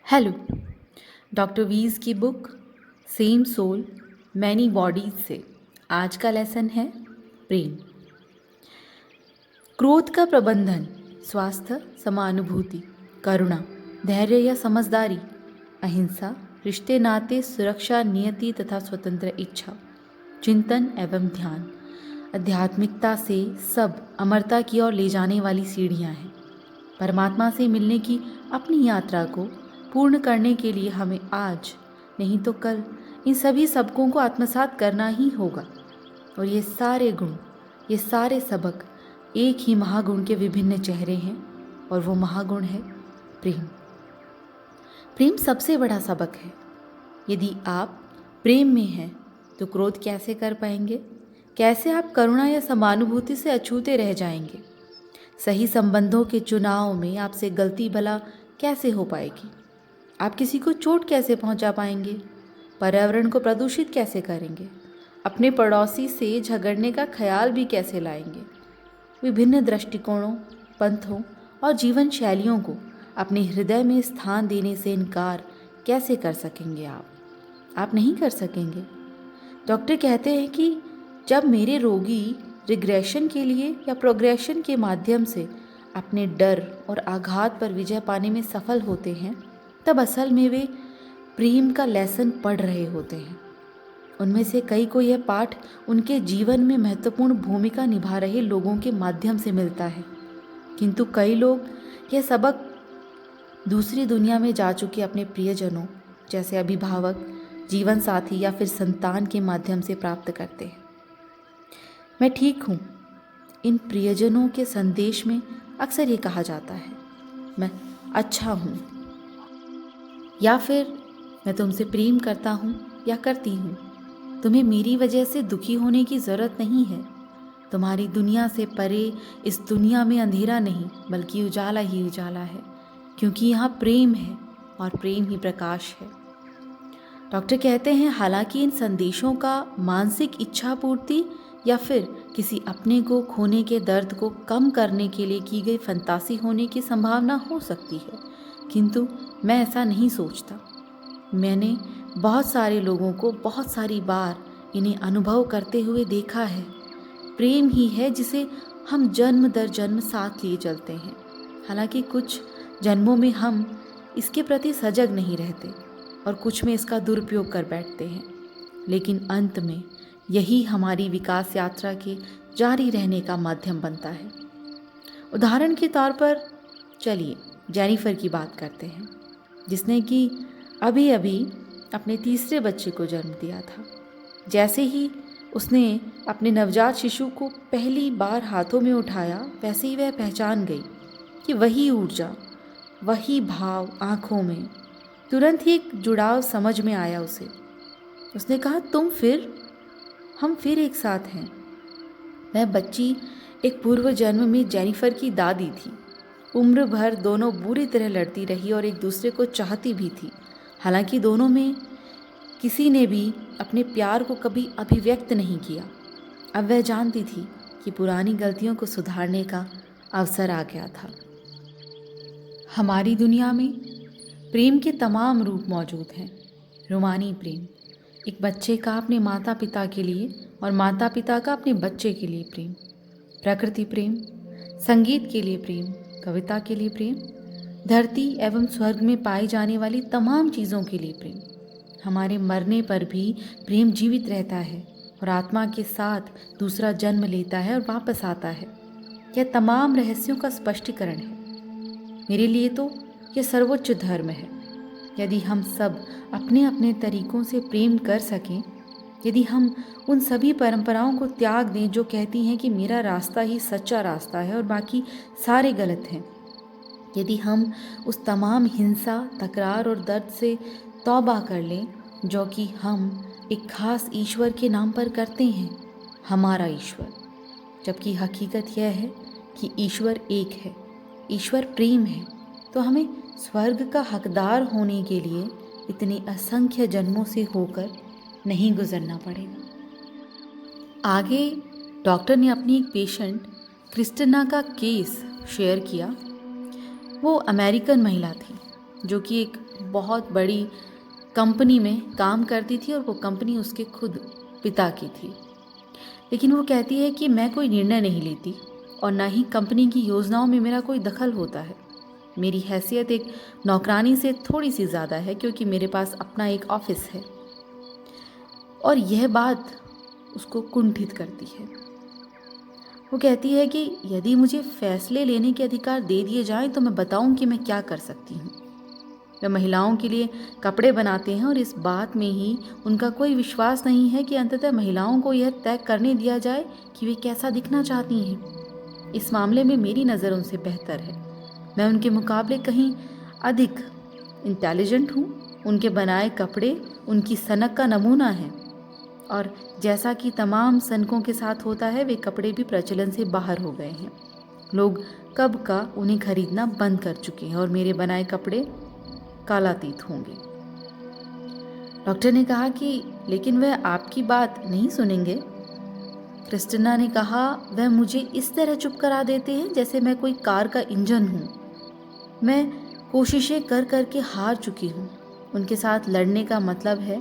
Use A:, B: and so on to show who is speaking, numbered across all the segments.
A: Hello. Doctor Weiss की book same soul many bodies से आज का लेसन है प्रेम। क्रोध का प्रबंधन, स्वास्थ्य, समानुभूति, करुणा, धैर्य या समझदारी, अहिंसा, रिश्ते नाते, सुरक्षा, नियति तथा स्वतंत्र इच्छा, चिंतन एवं ध्यान, आध्यात्मिकता से सब अमरता की ओर ले जाने वाली सीढ़ियाँ हैं। परमात्मा से मिलने की अपनी यात्रा को पूर्ण करने के लिए हमें आज नहीं तो कल इन सभी सबकों को आत्मसात करना ही होगा। और ये सारे गुण, ये सारे सबक एक ही महागुण के विभिन्न चेहरे हैं और वो महागुण है प्रेम। प्रेम सबसे बड़ा सबक है। यदि आप प्रेम में हैं तो क्रोध कैसे कर पाएंगे? कैसे आप करुणा या समानुभूति से अछूते रह जाएंगे? सही संबंधों के चुनाव में आपसे गलती भला कैसे हो पाएगी? आप किसी को चोट कैसे पहुंचा पाएंगे? पर्यावरण को प्रदूषित कैसे करेंगे? अपने पड़ोसी से झगड़ने का ख्याल भी कैसे लाएंगे? विभिन्न दृष्टिकोणों, पंथों और जीवन शैलियों को अपने हृदय में स्थान देने से इनकार कैसे कर सकेंगे? आप नहीं कर सकेंगे। डॉक्टर कहते हैं कि जब मेरे रोगी रिग्रेशन के लिए या प्रोग्रेशन के माध्यम से अपने डर और आघात पर विजय पाने में सफल होते हैं, तब असल में वे प्रेम का लेसन पढ़ रहे होते हैं। उनमें से कई को यह पाठ उनके जीवन में महत्वपूर्ण भूमिका निभा रहे लोगों के माध्यम से मिलता है, किंतु कई लोग यह सबक दूसरी दुनिया में जा चुके अपने प्रियजनों जैसे अभिभावक, जीवन साथी या फिर संतान के माध्यम से प्राप्त करते हैं। मैं ठीक हूँ। इन प्रियजनों के संदेश में अक्सर ये कहा जाता है, मैं अच्छा हूँ, या फिर मैं तुमसे प्रेम करता हूँ या करती हूँ। तुम्हें मेरी वजह से दुखी होने की ज़रूरत नहीं है। तुम्हारी दुनिया से परे इस दुनिया में अंधेरा नहीं बल्कि उजाला ही उजाला है, क्योंकि यहाँ प्रेम है और प्रेम ही प्रकाश है। डॉक्टर कहते हैं हालांकि इन संदेशों का मानसिक इच्छा पूर्ति या फिर किसी अपने को खोने के दर्द को कम करने के लिए की गई फंतासी होने की संभावना हो सकती है, किंतु मैं ऐसा नहीं सोचता। मैंने बहुत सारे लोगों को बहुत सारी बार इन्हें अनुभव करते हुए देखा है। प्रेम ही है जिसे हम जन्म दर जन्म साथ लिए चलते हैं। हालांकि कुछ जन्मों में हम इसके प्रति सजग नहीं रहते और कुछ में इसका दुरुपयोग कर बैठते हैं, लेकिन अंत में यही हमारी विकास यात्रा के जारी रहने का माध्यम बनता है। उदाहरण के तौर पर चलिए जेनिफर की बात करते हैं, जिसने कि अभी अभी अपने तीसरे बच्चे को जन्म दिया था। जैसे ही उसने अपने नवजात शिशु को पहली बार हाथों में उठाया, वैसे ही वह पहचान गई कि वही ऊर्जा, वही भाव आँखों में, तुरंत ही एक जुड़ाव समझ में आया उसे। उसने कहा, हम फिर एक साथ हैं। वह बच्ची एक पूर्व जन्म में जेनिफर की दादी थी। उम्र भर दोनों बुरी तरह लड़ती रही और एक दूसरे को चाहती भी थी। हालांकि दोनों में किसी ने भी अपने प्यार को कभी अभिव्यक्त नहीं किया। अब वह जानती थी कि पुरानी गलतियों को सुधारने का अवसर आ गया था। हमारी दुनिया में प्रेम के तमाम रूप मौजूद हैं। रूमानी प्रेम, एक बच्चे का अपने माता पिता के लिए और माता पिता का अपने बच्चे के लिए प्रेम। प्रकृति प्रेम, संगीत के लिए प्रेम, कविता के लिए प्रेम, धरती एवं स्वर्ग में पाई जाने वाली तमाम चीज़ों के लिए प्रेम। हमारे मरने पर भी प्रेम जीवित रहता है और आत्मा के साथ दूसरा जन्म लेता है और वापस आता है। यह तमाम रहस्यों का स्पष्टीकरण है। मेरे लिए तो यह सर्वोच्च धर्म है। यदि हम सब अपने अपने तरीकों से प्रेम कर सकें, यदि हम उन सभी परंपराओं को त्याग दें जो कहती हैं कि मेरा रास्ता ही सच्चा रास्ता है और बाकी सारे गलत हैं, यदि हम उस तमाम हिंसा, तकरार और दर्द से तौबा कर लें जो कि हम एक खास ईश्वर के नाम पर करते हैं, हमारा ईश्वर, जबकि हकीकत यह है कि ईश्वर एक है, ईश्वर प्रेम है, तो हमें स्वर्ग का हकदार होने के लिए इतने असंख्य जन्मों से होकर नहीं गुजरना पड़ेगा। आगे डॉक्टर ने अपनी एक पेशेंट क्रिस्टिना का केस शेयर किया। वो अमेरिकन महिला थी जो कि एक बहुत बड़ी कंपनी में काम करती थी और वो कंपनी उसके खुद पिता की थी। लेकिन वो कहती है कि मैं कोई निर्णय नहीं लेती और ना ही कंपनी की योजनाओं में मेरा कोई दखल होता है। मेरी हैसियत एक नौकरानी से थोड़ी सी ज़्यादा है क्योंकि मेरे पास अपना एक ऑफिस है। और यह बात उसको कुंठित करती है। वो कहती है कि यदि मुझे फैसले लेने के अधिकार दे दिए जाएं तो मैं बताऊं कि मैं क्या कर सकती हूँ। वे महिलाओं के लिए कपड़े बनाते हैं और इस बात में ही उनका कोई विश्वास नहीं है कि अंततः महिलाओं को यह तय करने दिया जाए कि वे कैसा दिखना चाहती हैं। इस मामले में मेरी नज़र उनसे बेहतर है। मैं उनके मुकाबले कहीं अधिक इंटेलिजेंट हूँ। उनके बनाए कपड़े उनकी सनक का नमूना है और जैसा कि तमाम सनकों के साथ होता है, वे कपड़े भी प्रचलन से बाहर हो गए हैं। लोग कब का उन्हें खरीदना बंद कर चुके हैं और मेरे बनाए कपड़े कालातीत होंगे। डॉक्टर ने कहा कि लेकिन वह आपकी बात नहीं सुनेंगे। क्रिस्टिना ने कहा, वह मुझे इस तरह चुप करा देते हैं जैसे मैं कोई कार का इंजन हूँ। मैं कोशिशें कर कर के हार चुकी हूँ। उनके साथ लड़ने का मतलब है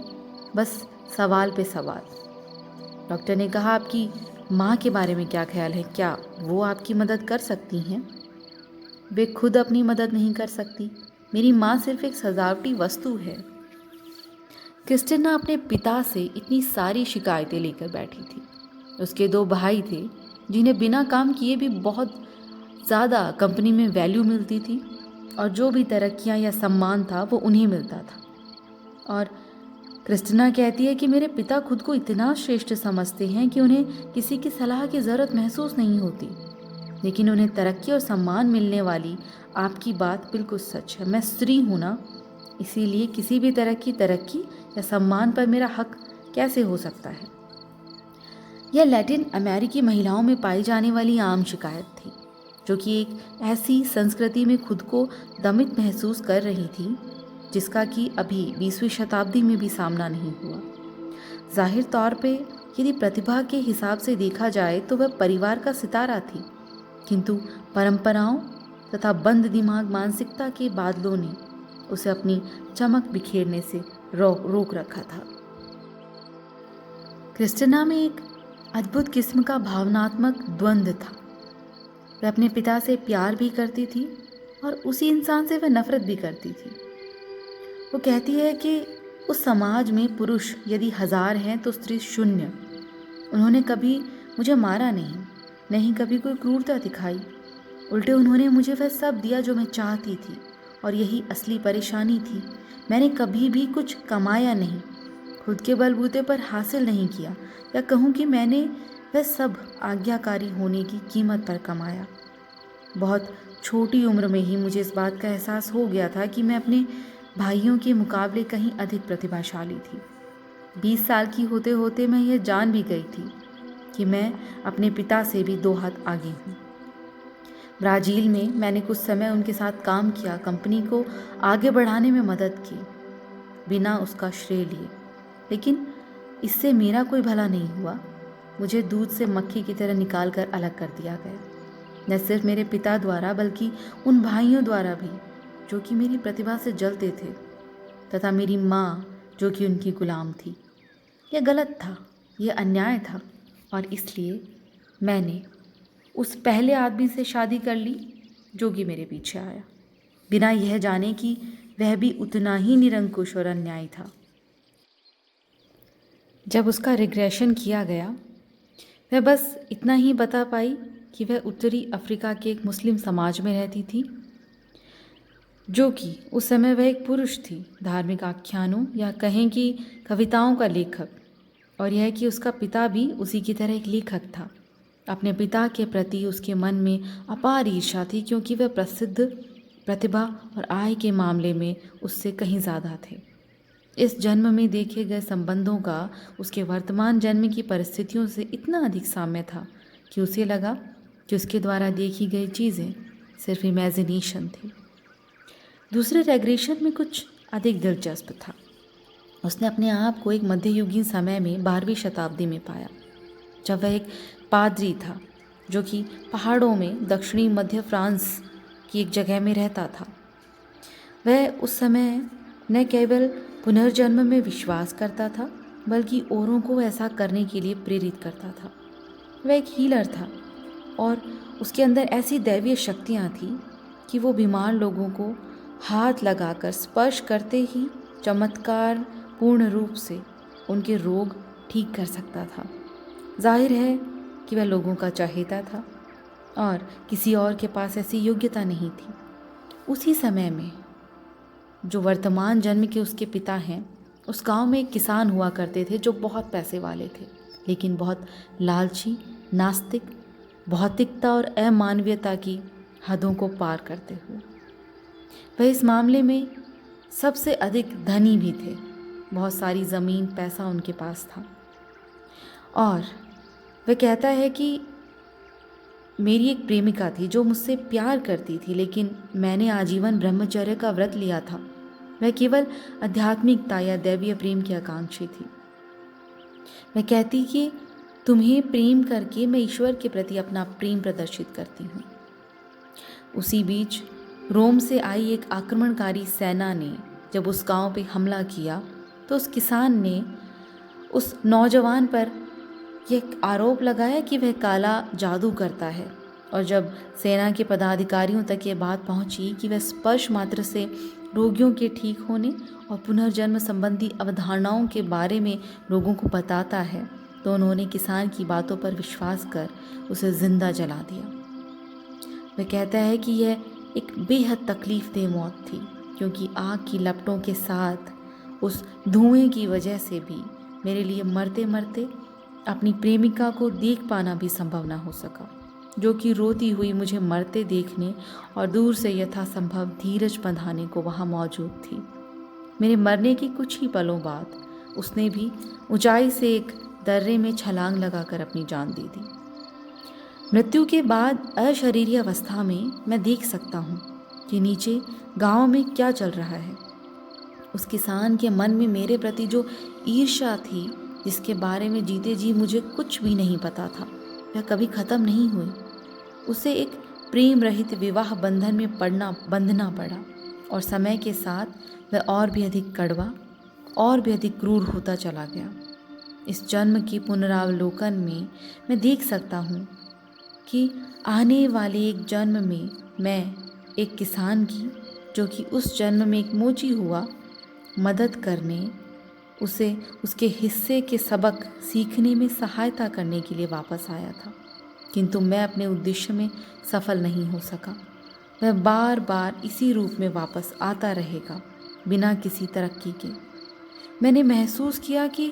A: बस सवाल पे सवाल। डॉक्टर ने कहा, आपकी माँ के बारे में क्या ख्याल है? क्या वो आपकी मदद कर सकती हैं? वे खुद अपनी मदद नहीं कर सकती। मेरी माँ सिर्फ एक सजावटी वस्तु है। क्रिस्टिना अपने पिता से इतनी सारी शिकायतें लेकर बैठी थी। उसके 2 भाई थे जिन्हें बिना काम किए भी बहुत ज़्यादा कंपनी में वैल्यू मिलती थी और जो भी तरक्कियां या सम्मान था वो उन्हें मिलता था। और क्रिस्टिना कहती है कि मेरे पिता खुद को इतना श्रेष्ठ समझते हैं कि उन्हें किसी की सलाह की ज़रूरत महसूस नहीं होती। लेकिन उन्हें तरक्की और सम्मान मिलने वाली आपकी बात बिल्कुल सच है। मैं स्त्री हूँ ना, इसीलिए किसी भी तरह की तरक्की या सम्मान पर मेरा हक कैसे हो सकता है? यह लैटिन अमेरिकी महिलाओं में पाई जाने वाली आम शिकायत थी, जो कि एक ऐसी संस्कृति में खुद को दमित महसूस कर रही थी जिसका कि अभी 20वीं शताब्दी में भी सामना नहीं हुआ। जाहिर तौर पे यदि प्रतिभा के हिसाब से देखा जाए तो वह परिवार का सितारा थी, किंतु परंपराओं तथा बंद दिमाग मानसिकता के बादलों ने उसे अपनी चमक बिखेरने से रोक रखा था। क्रिस्टिना में एक अद्भुत किस्म का भावनात्मक द्वंद्व था। वह अपने पिता से प्यार भी करती थी और उसी इंसान से वह नफरत भी करती थी। वो कहती है कि उस समाज में पुरुष यदि 1000 हैं तो स्त्री 0। उन्होंने कभी मुझे मारा नहीं कभी कोई क्रूरता दिखाई। उल्टे उन्होंने मुझे वह सब दिया जो मैं चाहती थी और यही असली परेशानी थी। मैंने कभी भी कुछ कमाया नहीं, खुद के बलबूते पर हासिल नहीं किया, या कहूँ कि मैंने वह सब आज्ञाकारी होने की कीमत पर कमाया। बहुत छोटी उम्र में ही मुझे इस बात का एहसास हो गया था कि मैं अपने भाइयों के मुकाबले कहीं अधिक प्रतिभाशाली थी। 20 साल की होते होते मैं यह जान भी गई थी कि मैं अपने पिता से भी 2 हाथ आगे हूँ। ब्राज़ील में मैंने कुछ समय उनके साथ काम किया, कंपनी को आगे बढ़ाने में मदद की बिना उसका श्रेय लिए। लेकिन इससे मेरा कोई भला नहीं हुआ। मुझे दूध से मक्खी की तरह निकाल कर अलग कर दिया गया, न सिर्फ मेरे पिता द्वारा बल्कि उन भाइयों द्वारा भी जो कि मेरी प्रतिभा से जलते थे, तथा मेरी माँ जो कि उनकी गुलाम थी। यह गलत था, यह अन्याय था और इसलिए मैंने उस पहले आदमी से शादी कर ली जो कि मेरे पीछे आया, बिना यह जाने कि वह भी उतना ही निरंकुश और अन्यायी था। जब उसका रिग्रेशन किया गया, वह बस इतना ही बता पाई कि वह उत्तरी अफ्रीका के एक मुस्लिम समाज में रहती थी, जो कि उस समय वह एक पुरुष थी, धार्मिक आख्यानों या कहें कि कविताओं का लेखक, और यह कि उसका पिता भी उसी की तरह एक लेखक था। अपने पिता के प्रति उसके मन में अपार ईर्ष्या थी क्योंकि वह प्रसिद्ध, प्रतिभा और आय के मामले में उससे कहीं ज़्यादा थे। इस जन्म में देखे गए संबंधों का उसके वर्तमान जन्म की परिस्थितियों से इतना अधिक साम्य था कि उसे लगा कि उसके द्वारा देखी गई चीज़ें सिर्फ इमेजिनेशन थी। दूसरे रेग्रेशन में कुछ अधिक दिलचस्प था। उसने अपने आप को एक मध्ययुगीन समय में 12वीं शताब्दी में पाया, जब वह एक पादरी था जो कि पहाड़ों में दक्षिणी मध्य फ्रांस की एक जगह में रहता था। वह उस समय न केवल पुनर्जन्म में विश्वास करता था, बल्कि औरों को ऐसा करने के लिए प्रेरित करता था। वह एक हीलर था और उसके अंदर ऐसी दैवीय शक्तियाँ थीं कि वो बीमार लोगों को हाथ लगाकर स्पर्श करते ही चमत्कार पूर्ण रूप से उनके रोग ठीक कर सकता था। जाहिर है कि वह लोगों का चहेता था और किसी और के पास ऐसी योग्यता नहीं थी। उसी समय में जो वर्तमान जन्म के उसके पिता हैं, उस गांव में एक किसान हुआ करते थे जो बहुत पैसे वाले थे, लेकिन बहुत लालची, नास्तिक, भौतिकता और अमानवीयता की हदों को पार करते हुए। वह इस मामले में सबसे अधिक धनी भी थे। बहुत सारी ज़मीन, पैसा उनके पास था और वह कहता है कि मेरी एक प्रेमिका थी जो मुझसे प्यार करती थी, लेकिन मैंने आजीवन ब्रह्मचर्य का व्रत लिया था। वह केवल आध्यात्मिकता या दैवीय प्रेम की आकांक्षी थी। मैं कहती कि तुम्हें प्रेम करके मैं ईश्वर के प्रति अपना प्रेम प्रदर्शित करती हूँ। उसी बीच रोम से आई एक आक्रमणकारी सेना ने जब उस गांव पे हमला किया तो उस किसान ने उस नौजवान पर यह आरोप लगाया कि वह काला जादू करता है। और जब सेना के पदाधिकारियों तक ये बात पहुंची कि वह स्पर्श मात्र से रोगियों के ठीक होने और पुनर्जन्म संबंधी अवधारणाओं के बारे में लोगों को बताता है, तो उन्होंने किसान की बातों पर विश्वास कर उसे जिंदा जला दिया। वह कहता है कि यह एक बेहद तकलीफदेह मौत थी, क्योंकि आग की लपटों के साथ उस धुएं की वजह से भी मेरे लिए मरते मरते अपनी प्रेमिका को देख पाना भी संभव ना हो सका, जो कि रोती हुई मुझे मरते देखने और दूर से यथासंभव धीरज बंधाने को वहाँ मौजूद थी। मेरे मरने के कुछ ही पलों बाद उसने भी ऊंचाई से एक दर्रे में छलांग लगाकर अपनी जान दे दी। मृत्यु के बाद अशरीरी अवस्था में मैं देख सकता हूँ कि नीचे गांव में क्या चल रहा है। उस किसान के मन में मेरे प्रति जो ईर्ष्या थी, जिसके बारे में जीते जी मुझे कुछ भी नहीं पता था, वह कभी ख़त्म नहीं हुई। उसे एक प्रेम रहित विवाह बंधन में बंधना पड़ा और समय के साथ वह और भी अधिक कड़वा और भी अधिक क्रूर होता चला गया। इस जन्म की पुनरावलोकन में मैं देख सकता हूँ कि आने वाले एक जन्म में मैं एक किसान की, जो कि उस जन्म में एक मोची हुआ, मदद करने, उसे उसके हिस्से के सबक सीखने में सहायता करने के लिए वापस आया था। किंतु मैं अपने उद्देश्य में सफल नहीं हो सका। वह बार बार इसी रूप में वापस आता रहेगा, बिना किसी तरक्की के। मैंने महसूस किया कि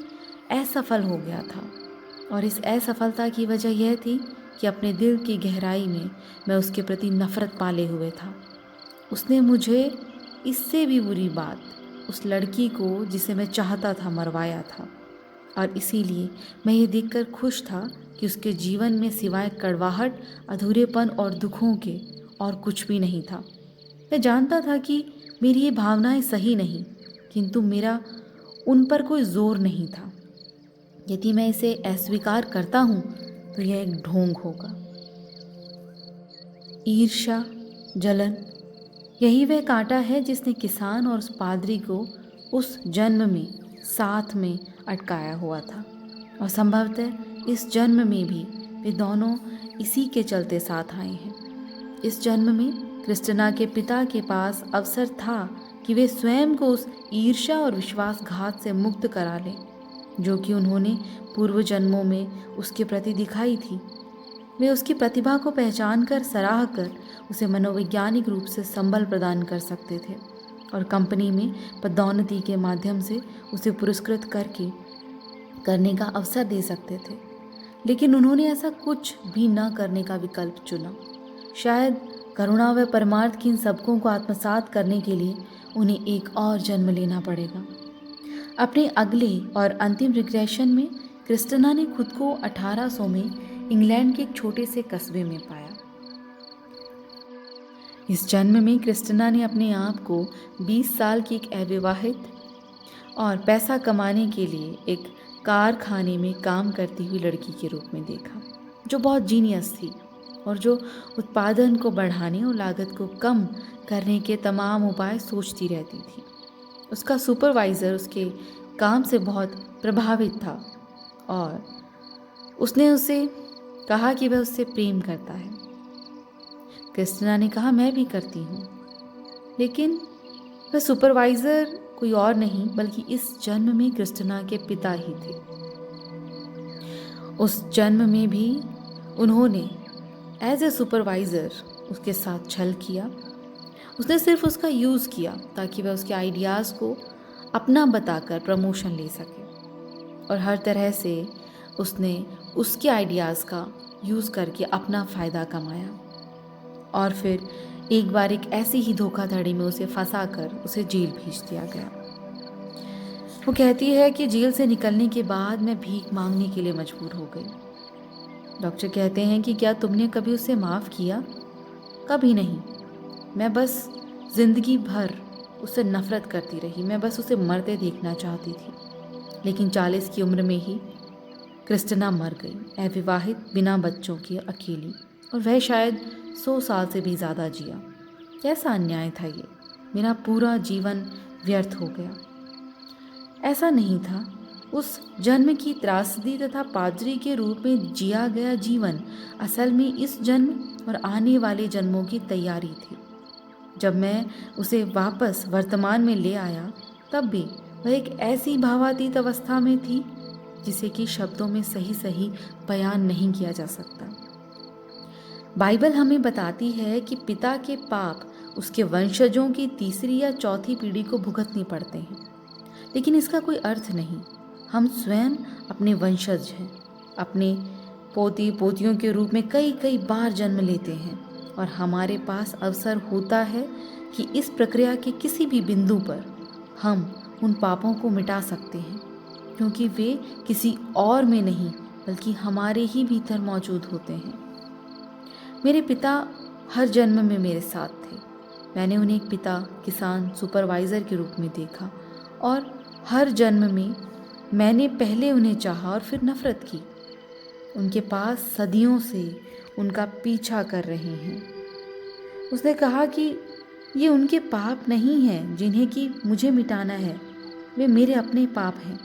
A: असफल हो गया था, और इस असफलता की वजह यह थी कि अपने दिल की गहराई में मैं उसके प्रति नफरत पाले हुए था। उसने मुझे इससे भी बुरी बात, उस लड़की को जिसे मैं चाहता था, मरवाया था। और इसीलिए मैं ये देखकर खुश था कि उसके जीवन में सिवाय कड़वाहट, अधूरेपन और दुखों के और कुछ भी नहीं था। मैं जानता था कि मेरी ये भावनाएं सही नहीं, किंतु मेरा उन पर कोई जोर नहीं था। यदि मैं इसे अस्वीकार करता हूँ तो यह एक ढोंग होगा। ईर्ष्या, जलन, यही वह कांटा है जिसने किसान और उस पादरी को उस जन्म में साथ में अटकाया हुआ था, और संभवतः इस जन्म में भी वे दोनों इसी के चलते साथ आए हैं। इस जन्म में क्रिस्टिना के पिता के पास अवसर था कि वे स्वयं को उस ईर्ष्या और विश्वासघात से मुक्त करा लें, जो कि उन्होंने पूर्व जन्मों में उसके प्रति दिखाई थी। वे उसकी प्रतिभा को पहचान कर, सराह कर उसे मनोवैज्ञानिक रूप से संबल प्रदान कर सकते थे और कंपनी में पदोन्नति के माध्यम से उसे पुरस्कृत करने का अवसर दे सकते थे। लेकिन उन्होंने ऐसा कुछ भी न करने का विकल्प चुना। शायद करुणा व परमार्थ की इन सबकों को आत्मसात करने के लिए उन्हें एक और जन्म लेना पड़ेगा। अपने अगले और अंतिम रिग्रेशन में क्रिस्टिना ने खुद को 1800 में इंग्लैंड के एक छोटे से कस्बे में पाया। इस जन्म में क्रिस्टिना ने अपने आप को 20 साल की एक अविवाहित और पैसा कमाने के लिए एक कारखाने में काम करती हुई लड़की के रूप में देखा, जो बहुत जीनियस थी और जो उत्पादन को बढ़ाने और लागत को कम करने के तमाम उपाय सोचती रहती थी। उसका सुपरवाइज़र उसके काम से बहुत प्रभावित था और उसने उसे कहा कि वह उससे प्रेम करता है। क्रिस्टिना ने कहा मैं भी करती हूँ, लेकिन वह सुपरवाइज़र कोई और नहीं बल्कि इस जन्म में क्रिस्टिना के पिता ही थे। उस जन्म में भी उन्होंने एज ए सुपरवाइज़र उसके साथ छल किया। उसने सिर्फ उसका यूज़ किया ताकि वह उसके आइडियाज़ को अपना बताकर प्रमोशन ले सके, और हर तरह से उसने उसके आइडियाज़ का यूज़ करके अपना फ़ायदा कमाया। और फिर एक बार एक ऐसी ही धोखाधड़ी में उसे फंसा कर उसे जेल भेज दिया गया। वो कहती है कि जेल से निकलने के बाद मैं भीख मांगने के लिए मजबूर हो गई। डॉक्टर कहते हैं कि क्या तुमने कभी उसे माफ़ किया? कभी नहीं। मैं बस ज़िंदगी भर उससे नफ़रत करती रही। मैं बस उसे मरते देखना चाहती थी। लेकिन 40 की उम्र में ही क्रिस्टिना मर गई, अविवाहित, बिना बच्चों की, अकेली, और वह शायद 100 साल से भी ज़्यादा जिया। कैसा अन्याय था ये! मेरा पूरा जीवन व्यर्थ हो गया। ऐसा नहीं था। उस जन्म की त्रासदी तथा पादरी के रूप में जिया गया जीवन असल में इस जन्म और आने वाले जन्मों की तैयारी थी। जब मैं उसे वापस वर्तमान में ले आया, तब भी वह एक ऐसी भावातीत अवस्था में थी जिसे कि शब्दों में सही सही बयान नहीं किया जा सकता। बाइबल हमें बताती है कि पिता के पाप उसके वंशजों की तीसरी या चौथी पीढ़ी को भुगतने पड़ते हैं, लेकिन इसका कोई अर्थ नहीं। हम स्वयं अपने वंशज हैं। अपने पोती पोतियों के रूप में कई कई बार जन्म लेते हैं, और हमारे पास अवसर होता है कि इस प्रक्रिया के किसी भी बिंदु पर हम उन पापों को मिटा सकते हैं, क्योंकि वे किसी और में नहीं बल्कि हमारे ही भीतर मौजूद होते हैं। मेरे पिता हर जन्म में मेरे साथ थे। मैंने उन्हें एक पिता, किसान, सुपरवाइज़र के रूप में देखा, और हर जन्म में मैंने पहले उन्हें चाहा और फिर नफ़रत की। उनके पास सदियों से उनका पीछा कर रहे हैं। उसने कहा कि ये उनके पाप नहीं हैं जिन्हें कि मुझे मिटाना है, वे मेरे अपने पाप हैं।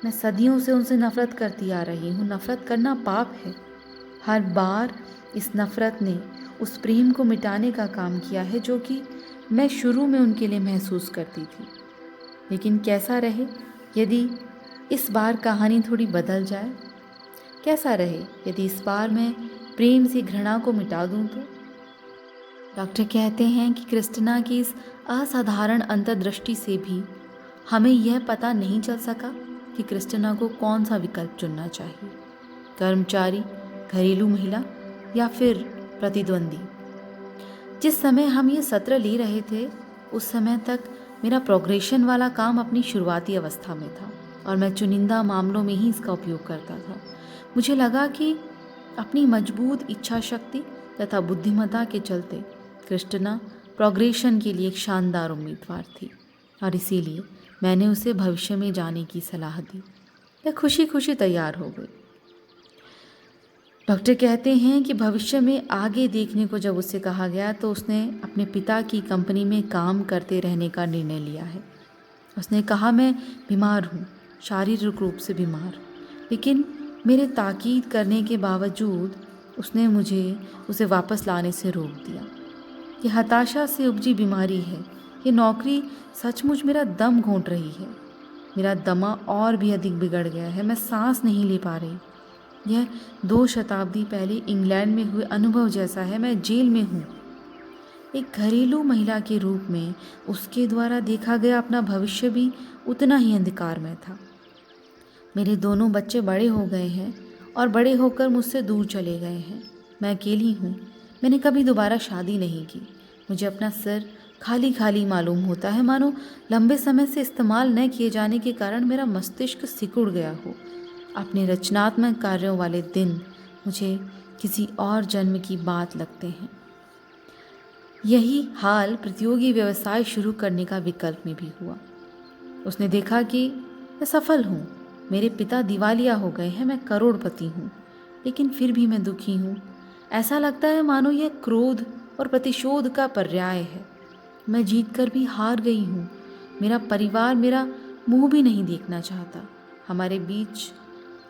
A: मैं सदियों से उनसे नफ़रत करती आ रही हूँ। नफ़रत करना पाप है। हर बार इस नफ़रत ने उस प्रेम को मिटाने का काम किया है जो कि मैं शुरू में उनके लिए महसूस करती थी। लेकिन कैसा रहे यदि इस बार कहानी थोड़ी बदल जाए? कैसा रहे यदि इस बार मैं प्रेम से घृणा को मिटा दूं तो? डॉक्टर कहते हैं कि क्रिस्टिना की इस असाधारण अंतर्दृष्टि से भी हमें यह पता नहीं चल सका कि क्रिस्टिना को कौन सा विकल्प चुनना चाहिए, कर्मचारी, घरेलू महिला या फिर प्रतिद्वंदी। जिस समय हम ये सत्र ले रहे थे उस समय तक मेरा प्रोग्रेशन वाला काम अपनी शुरुआती अवस्था में था, और मैं चुनिंदा मामलों में ही इसका उपयोग करता था। मुझे लगा कि अपनी मजबूत इच्छा शक्ति तथा बुद्धिमत्ता के चलते क्रिस्टिना प्रोग्रेशन के लिए एक शानदार उम्मीदवार थी, और इसीलिए मैंने उसे भविष्य में जाने की सलाह दी। वह खुशी खुशी तैयार हो गई। डॉक्टर कहते हैं कि भविष्य में आगे देखने को जब उससे कहा गया तो उसने अपने पिता की कंपनी में काम करते रहने का निर्णय लिया है। उसने कहा, मैं बीमार हूँ, शारीरिक रूप से बीमार, लेकिन मेरे ताकीद करने के बावजूद उसने मुझे उसे वापस लाने से रोक दिया। ये हताशा से उपजी बीमारी है। ये नौकरी सचमुच मेरा दम घोंट रही है। मेरा दमा और भी अधिक बिगड़ गया है। मैं सांस नहीं ले पा रही। यह 2 शताब्दी पहले इंग्लैंड में हुए अनुभव जैसा है। मैं जेल में हूँ। एक घरेलू महिला के रूप में उसके द्वारा देखा गया अपना भविष्य भी उतना ही अंधकार में था। मेरे दोनों बच्चे बड़े हो गए हैं और बड़े होकर मुझसे दूर चले गए हैं। मैं अकेली हूँ। मैंने कभी दोबारा शादी नहीं की। मुझे अपना सिर खाली खाली मालूम होता है, मानो लंबे समय से इस्तेमाल न किए जाने के कारण मेरा मस्तिष्क सिकुड़ गया हो। अपने रचनात्मक कार्यों वाले दिन मुझे किसी और जन्म की बात लगते हैं। यही हाल प्रतियोगी व्यवसाय शुरू करने का विकल्प में भी हुआ। उसने देखा कि मैं सफल हूँ। मेरे पिता दिवालिया हो गए हैं। मैं करोड़पति हूँ, लेकिन फिर भी मैं दुखी हूँ। ऐसा लगता है मानो यह क्रोध और प्रतिशोध का पर्याय है। मैं जीत कर भी हार गई हूँ। मेरा परिवार मेरा मुंह भी नहीं देखना चाहता। हमारे बीच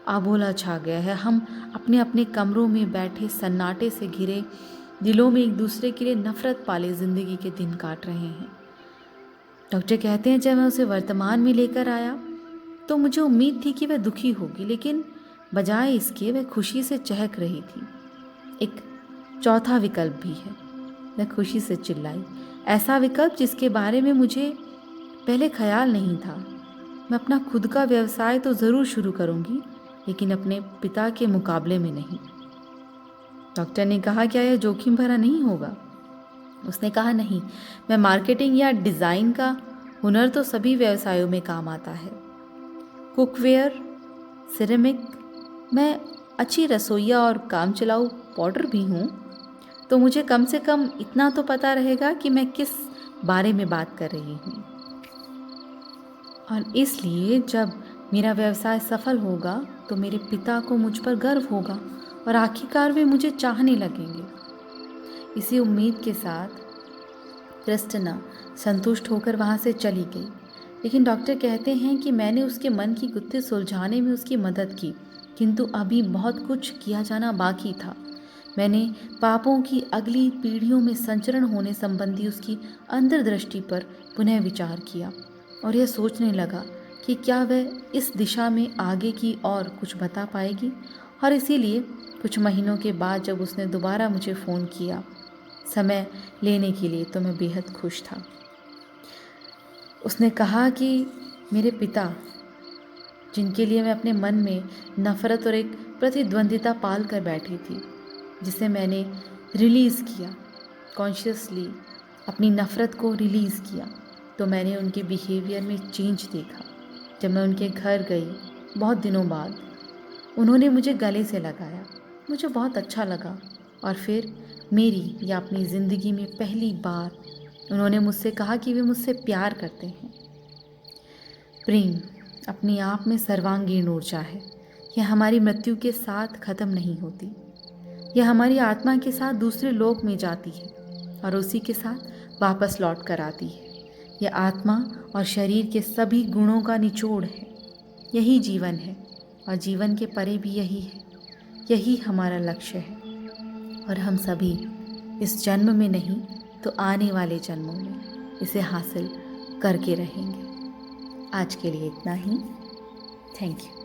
A: आबोला छा गया है। हम अपने अपने कमरों में बैठे सन्नाटे से घिरे दिलों में एक दूसरे के लिए नफरत पाले ज़िंदगी के दिन काट रहे हैं। डॉक्टर कहते हैं जब मैं उसे वर्तमान में लेकर आया तो मुझे उम्मीद थी कि वह दुखी होगी, लेकिन बजाय इसके वह खुशी से चहक रही थी। एक चौथा विकल्प भी है, मैं खुशी से चिल्लाई। ऐसा विकल्प जिसके बारे में मुझे पहले ख्याल नहीं था। मैं अपना खुद का व्यवसाय तो ज़रूर शुरू करूंगी, लेकिन अपने पिता के मुकाबले में नहीं। डॉक्टर ने कहा क्या यह जोखिम भरा नहीं होगा? उसने कहा नहीं, मैं मार्केटिंग या डिज़ाइन का हुनर तो सभी व्यवसायों में काम आता है। कुकवेयर, सिरेमिक, मैं अच्छी रसोइया और काम चलाऊ पॉटर भी हूँ, तो मुझे कम से कम इतना तो पता रहेगा कि मैं किस बारे में बात कर रही हूँ। और इसलिए जब मेरा व्यवसाय सफल होगा तो मेरे पिता को मुझ पर गर्व होगा और आखिरकार वे मुझे चाहने लगेंगे। इसी उम्मीद के साथ क्रिस्टिना संतुष्ट होकर वहाँ से चली गई। लेकिन डॉक्टर कहते हैं कि मैंने उसके मन की गुत्थी सुलझाने में उसकी मदद की, किंतु अभी बहुत कुछ किया जाना बाकी था। मैंने पापों की अगली पीढ़ियों में संचरण होने संबंधी उसकी अंतर्दृष्टि पर पुनः विचार किया और यह सोचने लगा कि क्या वह इस दिशा में आगे की और कुछ बता पाएगी। और इसीलिए कुछ महीनों के बाद जब उसने दोबारा मुझे फ़ोन किया समय लेने के लिए, तो मैं बेहद खुश था। उसने कहा कि मेरे पिता, जिनके लिए मैं अपने मन में नफ़रत और एक प्रतिद्वंदिता पाल कर बैठी थी, जिसे मैंने रिलीज़ किया, कॉन्शियसली अपनी नफ़रत को रिलीज़ किया, तो मैंने उनके बिहेवियर में चेंज देखा। जब मैं उनके घर गई बहुत दिनों बाद, उन्होंने मुझे गले से लगाया, मुझे बहुत अच्छा लगा। और फिर मेरी या अपनी ज़िंदगी में पहली बार उन्होंने मुझसे कहा कि वे मुझसे प्यार करते हैं। प्रेम अपने आप में सर्वांगीण ऊर्जा है। यह हमारी मृत्यु के साथ ख़त्म नहीं होती, यह हमारी आत्मा के साथ दूसरे लोक में जाती है और उसी के साथ वापस लौट कर आती है। यह आत्मा और शरीर के सभी गुणों का निचोड़ है। यही जीवन है और जीवन के परे भी यही है। यही हमारा लक्ष्य है और हम सभी इस जन्म में नहीं तो आने वाले जन्मों में इसे हासिल करके रहेंगे। आज के लिए इतना ही। Thank you.